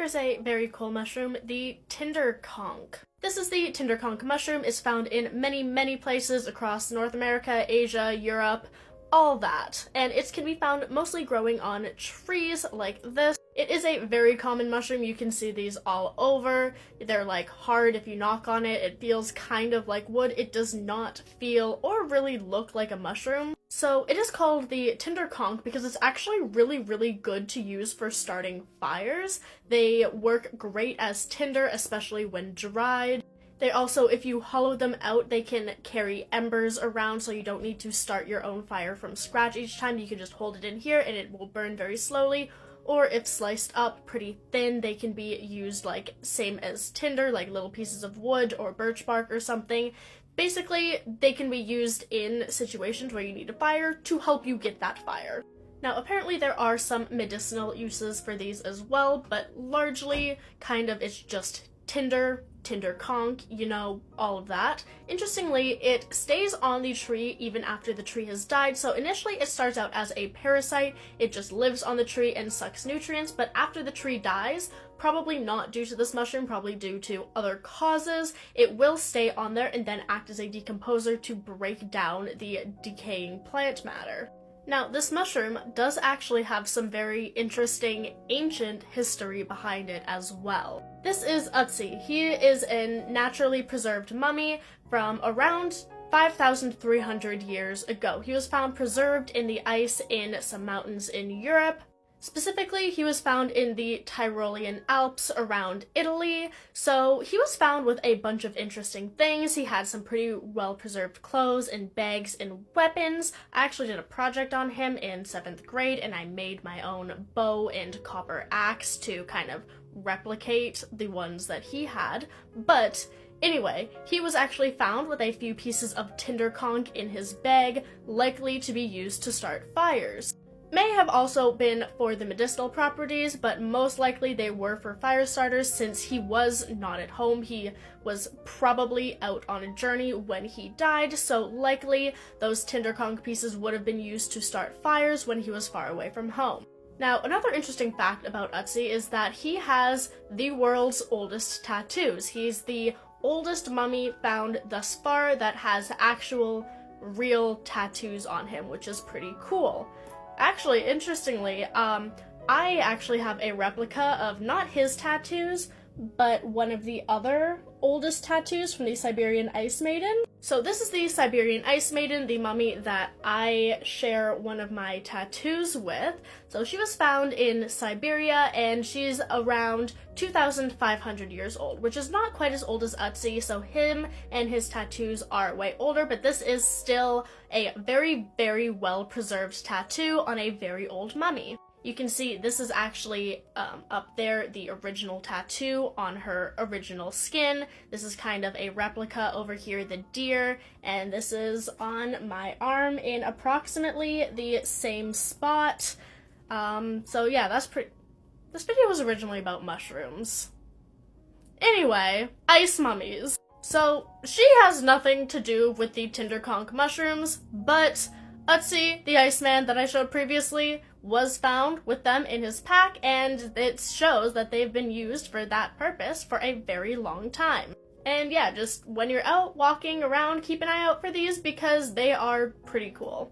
Here's a very cool mushroom, the Tinder Conk. This is the Tinder Conk mushroom. It's found in many places across North America, Asia, Europe, all that. And it can be found mostly growing on trees like this. It is a very common mushroom. You can see these all over. They're like hard. If you knock on it, it feels kind of like wood. It does not feel or really look like a mushroom. So it is called the Tinder Conk because it's actually really good to use for starting fires. They work great as tinder, especially when dried. They also, if you hollow them out, they can carry embers around, so you don't need to start your own fire from scratch each time. You can just hold it in here and it will burn very slowly. Or if sliced up pretty thin, they can be used like same as tinder, like little pieces of wood or birch bark or something. Basically, they can be used in situations where you need a fire to help you get that fire. Now, apparently there are some medicinal uses for these as well, but largely, kind of, it's just tinder conk, you know, all of that. Interestingly, it stays on the tree even after the tree has died, so initially it starts out as a parasite, it just lives on the tree and sucks nutrients, but after the tree dies, probably not due to this mushroom, probably due to other causes, it will stay on there and then act as a decomposer to break down the decaying plant matter. Now, this mushroom does actually have some very interesting ancient history behind it as well. This is Ötzi. He is a naturally preserved mummy from around 5,300 years ago. He was found preserved in the ice in some mountains in Europe. Specifically, he was found in the Tyrolean Alps around Italy, so he was found with a bunch of interesting things. He had some pretty well-preserved clothes and bags and weapons. I actually did a project on him in 7th grade, and I made my own bow and copper axe to kind of replicate the ones that he had, but anyway, he was actually found with a few pieces of Tinder Conk in his bag, likely to be used to start fires. May have also been for the medicinal properties, but most likely they were for fire starters since he was not at home. He was probably out on a journey when he died, so likely those Tinder Conk pieces would have been used to start fires when he was far away from home. Now, another interesting fact about Ötzi is that he has the world's oldest tattoos. He's the oldest mummy found thus far that has actual real tattoos on him, which is pretty cool. Actually, interestingly, I actually have a replica of not his tattoos, but one of the other oldest tattoos from the Siberian Ice Maiden. So this is the Siberian Ice Maiden, the mummy that I share one of my tattoos with. So she was found in Siberia, and she's around 2,500 years old, which is not quite as old as Ötzi, so him and his tattoos are way older, but this is still a very well-preserved tattoo on a very old mummy. You can see this is actually up there, the original tattoo on her original skin. This is kind of a replica over here, the deer, and this is on my arm in approximately the same spot. So yeah, that's pretty... This video was originally about mushrooms. Anyway, ice mummies. So she has nothing to do with the Tinder Conk mushrooms, but Ötzi, the Iceman that I showed previously, was found with them in his pack, and it shows that they've been used for that purpose for a very long time. And yeah, just when you're out walking around, keep an eye out for these because they are pretty cool.